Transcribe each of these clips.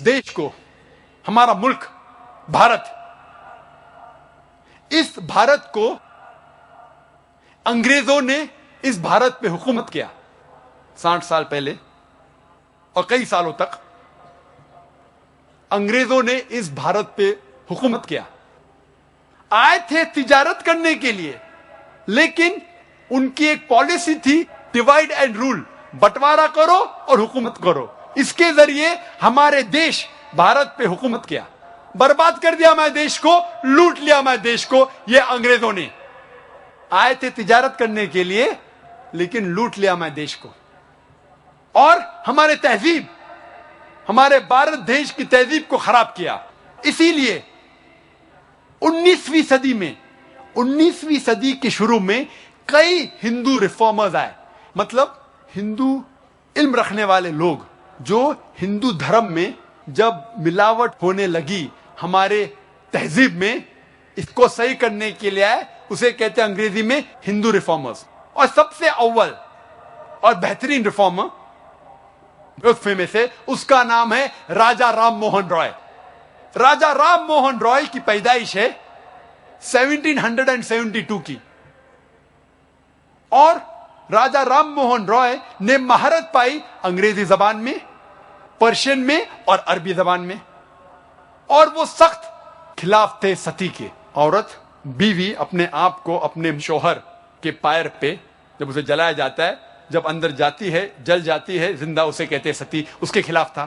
देश को, हमारा मुल्क भारत, इस भारत को अंग्रेजों ने इस भारत पे हुकूमत किया 60 साल पहले, और कई सालों तक अंग्रेजों ने इस भारत पे हुकूमत किया। आए थे तिजारत करने के लिए, लेकिन उनकी एक पॉलिसी थी डिवाइड एंड रूल, बंटवारा करो और हुकूमत करो। इसके जरिए हमारे देश भारत पे हुकूमत किया, बर्बाद कर दिया हमारे देश को, लूट लिया हमारे देश को। ये अंग्रेजों ने आए थे तिजारत करने के लिए, लेकिन लूट लिया हमारे देश को, और हमारे तहजीब, हमारे भारत देश की तहजीब को खराब किया। इसीलिए 19वीं सदी में, 19वीं सदी के शुरू में कई हिंदू रिफॉर्मर्स आए, मतलब हिंदू इल्म रखने वाले लोग, जो हिंदू धर्म में जब मिलावट होने लगी हमारे तहजीब में, इसको सही करने के लिए आए। उसे कहते हैं अंग्रेजी में हिंदू रिफॉर्मर्स। और सबसे अव्वल और बेहतरीन रिफॉर्मर, बहुत फेमस है, उसका नाम है राजा राम मोहन रॉय। राजा राम मोहन रॉय की पैदाइश है 1772 की, और राजा राम मोहन रॉय ने महारत पाई अंग्रेजी जबान में, पर्शियन में और अरबी जबान में। और वो सख्त खिलाफ थे सती के। औरत, बीवी अपने आप को अपने शौहर के पैर पे जब उसे जलाया जाता है, जब अंदर जाती है, जल जाती है जिंदा, उसे कहते हैं सती, उसके खिलाफ था।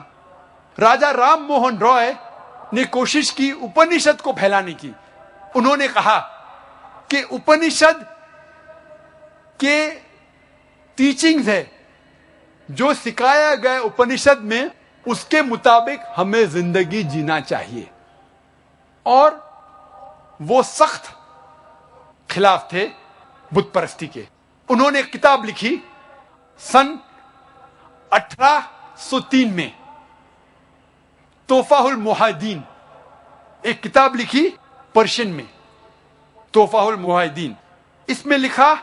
राजा राम मोहन रॉय ने कोशिश की उपनिषद को फैलाने की। उन्होंने कहा कि उपनिषद के टीचिंग्स है, जो सिखाया गया उपनिषद में, उसके मुताबिक हमें जिंदगी जीना चाहिए। और वो सख्त खिलाफ थे बुत परस्ती के। उन्होंने एक किताब लिखी सन 1803 में, तोहफाउल मुहाजिदीन, एक किताब लिखी पर्शियन में, तोहफाउल मुहाजिदीन। इसमें लिखा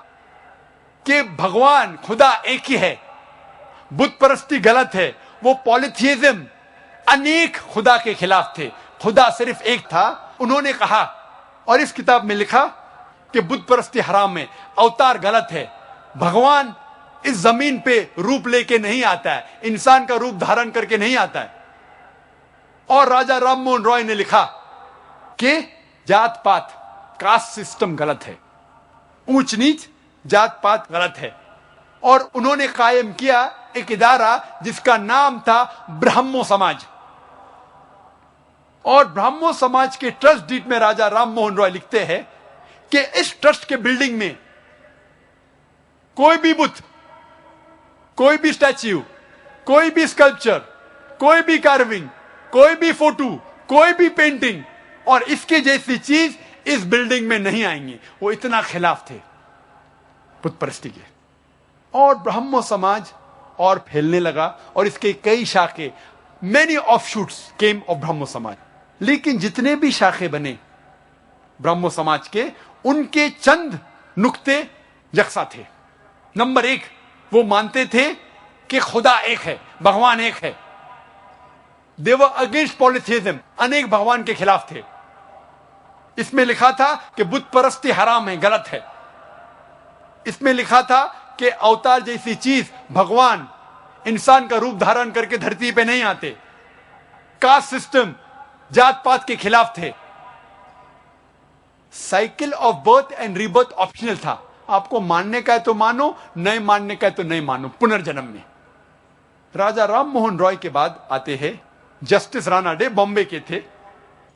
कि भगवान खुदा एक ही है, बुत परस्ती गलत है। वो पॉलिथियज्म, अनेक खुदा के खिलाफ थे, खुदा सिर्फ एक था। उन्होंने कहा, और इस किताब में लिखा कि बुत परस्ती हराम है, अवतार गलत है, भगवान इस जमीन पे रूप लेके नहीं आता है, इंसान का रूप धारण करके नहीं आता है। और राजा राम मोहन रॉय ने लिखा कि जात पात, कास्ट सिस्टम गलत है, ऊंच नीच जात पात गलत है। और उन्होंने कायम किया एक इदारा जिसका नाम था ब्राह्मो समाज। और ब्राह्मो समाज के ट्रस्ट डीड में राजा राम मोहन रॉय लिखते हैं कि इस ट्रस्ट के बिल्डिंग में कोई भी बुत, कोई भी स्टैच्यू, कोई भी स्कल्पचर, कोई भी कार्विंग, कोई भी फोटो, कोई भी पेंटिंग और इसके जैसी चीज इस बिल्डिंग में नहीं आएंगी। वो इतना खिलाफ थे बुत परस्ती के। और ब्राह्मो समाज और फैलने लगा, और इसके कई शाखे, many offshoots came of Brahmo Samaj. लेकिन जितने भी शाखे बने ब्राह्मो समाज के, उनके चंद नुक्ते यकसा थे। नंबर 1, वो मानते थे कि खुदा एक है, भगवान एक है। दे वर अगेंस्ट पॉलिथियज्म, अनेक भगवान के खिलाफ थे। इसमें लिखा था कि बुत परस्ती हराम है, गलत है। इसमें लिखा था कि अवतार जैसी चीज, भगवान इंसान का रूप धारण करके धरती पे नहीं आते। कास्ट सिस्टम, जात पात के खिलाफ थे। Cycle of birth and rebirth optional था, आपको मानने का है तो मानो, नहीं मानने का है तो नहीं मानो, पुनर्जन्म में। राजा राम मोहन रॉय के बाद आते हैं जस्टिस राणा डे, बॉम्बे के थे।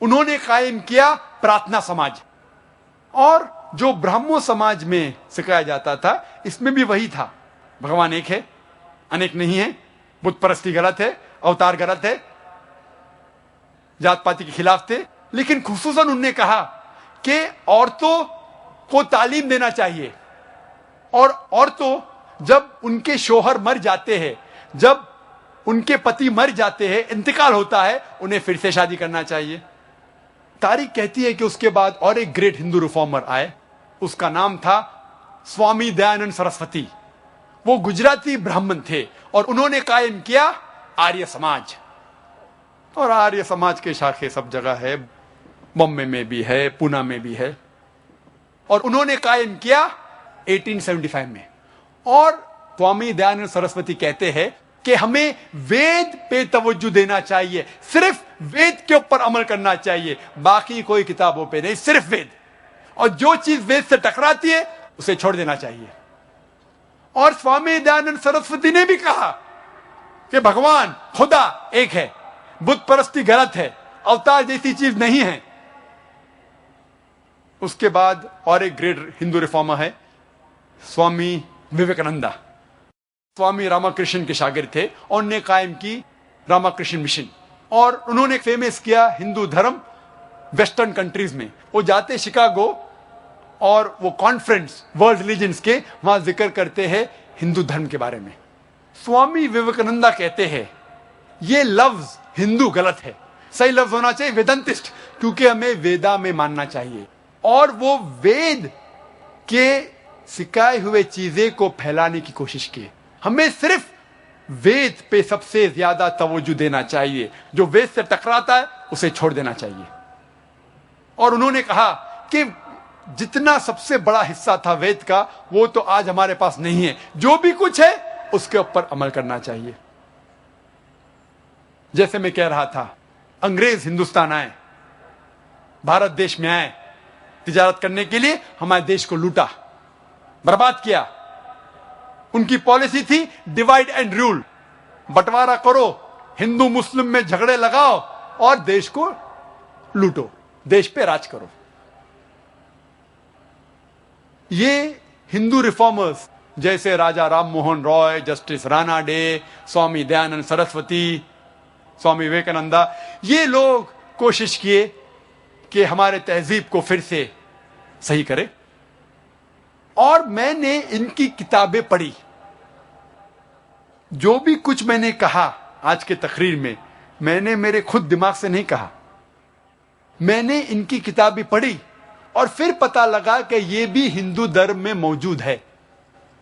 उन्होंने कायम किया प्रार्थना समाज। और जो ब्राह्मो समाज में सिखाया जाता था, इसमें भी वही था, भगवान एक है, अनेक नहीं है, बुत परस्ती गलत है, अवतार गलत है, जात पाति के खिलाफ थे। लेकिन खुसूसन उन्होंने कहा कि औरतों को तालीम देना चाहिए, और औरतों जब उनके शौहर मर जाते हैं, जब उनके पति मर जाते हैं, इंतकाल होता है, उन्हें फिर से शादी करना चाहिए। तारीख कहती है कि उसके बाद और एक ग्रेट हिंदू रिफॉर्मर आए, उसका नाम था स्वामी दयानंद सरस्वती। वो गुजराती ब्राह्मण थे और उन्होंने कायम किया आर्य समाज। और आर्य समाज के शाखे सब जगह है, बॉम्बे में भी है, पूना में भी है। और उन्होंने कायम किया 1875 में। और स्वामी दयानंद सरस्वती कहते हैं कि हमें वेद पे तवज्जो देना चाहिए, सिर्फ वेद के ऊपर अमल करना चाहिए, बाकी कोई किताबों पे नहीं, सिर्फ वेद। और जो चीज वेद से टकराती है उसे छोड़ देना चाहिए। और स्वामी दयानंद सरस्वती ने भी कहा कि भगवान खुदा एक है, बुत परस्ती गलत है, अवतार जैसी चीज नहीं है। उसके बाद और एक ग्रेट हिंदू रिफॉर्मर है स्वामी विवेकानंदा। स्वामी रामाकृष्ण के शागिर्द थे और उन्होंने कायम की रामाकृष्ण मिशन। और उन्होंने फेमस किया हिंदू धर्म वेस्टर्न कंट्रीज में। वो जाते शिकागो और वो कॉन्फ्रेंस वर्ल्ड रिलीजन्स के वहां जिक्र करते हैं हिंदू धर्म के बारे में। स्वामी विवेकानंदा कहते हैं ये लफ्ज हिंदू गलत है, सही लफ्ज होना चाहिए वेदांतिस्ट, क्योंकि हमें वेदा में मानना चाहिए। और वो वेद के सिखाए हुए चीजें को फैलाने की कोशिश की। हमें सिर्फ वेद पे सबसे ज्यादा तवज्जो देना चाहिए, जो वेद से टकराता है उसे छोड़ देना चाहिए। और उन्होंने कहा कि जितना सबसे बड़ा हिस्सा था वेद का वो तो आज हमारे पास नहीं है, जो भी कुछ है उसके ऊपर अमल करना चाहिए। जैसे मैं कह रहा था, अंग्रेज हिंदुस्तान आए, भारत देश में आए तिजारत करने के लिए, हमारे देश को लूटा, बर्बाद किया। उनकी पॉलिसी थी डिवाइड एंड रूल, बंटवारा करो, हिंदू मुस्लिम में झगड़े लगाओ और देश को लूटो, देश पे राज करो। ये हिंदू रिफॉर्मर्स जैसे राजा राम मोहन रॉय, जस्टिस राणा डे, स्वामी दयानंद सरस्वती, स्वामी विवेकानंदा, ये लोग कोशिश किए कि हमारे तहजीब को फिर से सही करे। और मैंने इनकी किताबें पढ़ी। जो भी कुछ मैंने कहा आज के तकरीर में, मैंने मेरे खुद दिमाग से नहीं कहा, मैंने इनकी किताबें पढ़ी और फिर पता लगा कि ये भी हिंदू धर्म में मौजूद है।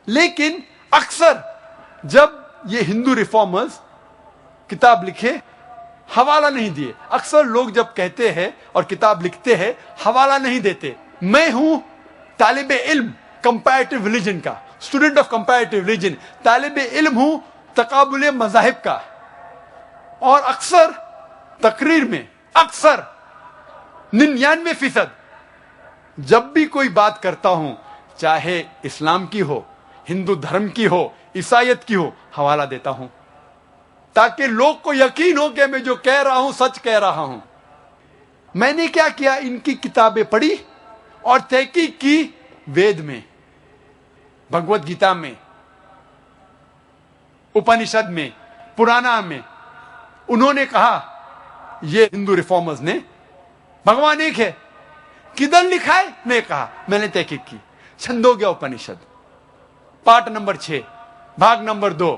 लेकिन अक्सर जब ये हिंदू रिफॉर्मर्स किताब लिखे, हवाला नहीं दिए। अक्सर लोग जब कहते हैं और किताब लिखते हैं, हवाला नहीं देते। मैं हूं तालिबे इल्म कंपैरेटिव रिलीजन का, स्टूडेंट ऑफ कंपैरेटिव रिलीजन, तालिबे इल्म हूं तकाबुले मज़ाहिब का। और अक्सर तकरीर में, अक्सर 99% जब भी कोई बात करता हूं, चाहे इस्लाम की हो, हिंदू धर्म की हो, ईसाईयत की हो, हवाला देता हूं, ताकि लोग को यकीन हो कि मैं जो कह रहा हूं सच कह रहा हूं। मैंने क्या किया, इनकी किताबें पढ़ी और तहकीक की वेद में, भगवत गीता में, उपनिषद में, पुराना में। उन्होंने कहा, ये हिंदू रिफॉर्मर्स ने, भगवान एक है, किधर लिखा है? ने कहा, मैंने तहकीक की। छंदोग्य उपनिषद पाठ नंबर 6 भाग नंबर 2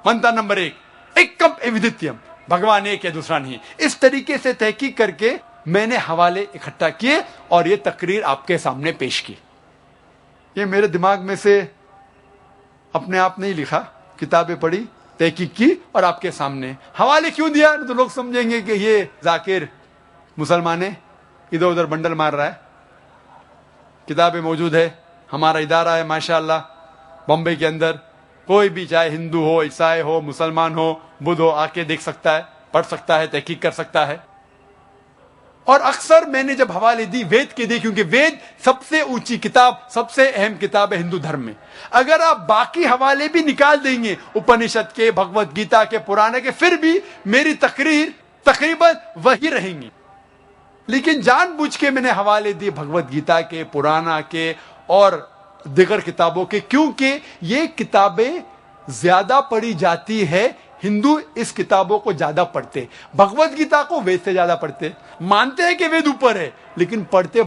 मंत्र नंबर 1, एकम एविदित्यम, भगवान एक है, दूसरा नहीं। इस तरीके से तहकीक करके मैंने हवाले इकट्ठा किए और ये तकरीर आपके सामने पेश की। ये मेरे दिमाग में से अपने आप नहीं लिखा, किताबें पढ़ी, तहकीक की और आपके सामने। हवाले क्यों दिया? तो लोग समझेंगे कि ये जाकिर मुसलमान है, इधर उधर बंडल मार रहा है। किताबें मौजूद है, हमारा इदारा है माशाअल्लाह बॉम्बे के अंदर, कोई भी चाहे हिंदू हो, ईसाई हो, मुसलमान हो, बुद्ध हो, आके देख सकता है, पढ़ सकता है, तहकीक कर सकता है। और अक्सर मैंने जब हवाले दी, वेद के दी, क्योंकि वेद सबसे ऊंची किताब, सबसे अहम किताब है हिंदू धर्म में। अगर आप बाकी हवाले भी निकाल देंगे, उपनिषद के, भगवत गीता के, पुराने के, फिर भी मेरी तकरीर तकरीबन वही रहेंगी। लेकिन जानबूझ के मैंने हवाले दिए भगवत गीता के, पुराना के और दिगर किताबों के, क्योंकि ये किताबें ज्यादा पढ़ी जाती है। हिंदू इस किताबों को ज्यादा पढ़ते, भगवत गीता को वेद से ज्यादा पढ़ते। मानते हैं कि वेद ऊपर है, लेकिन पढ़ते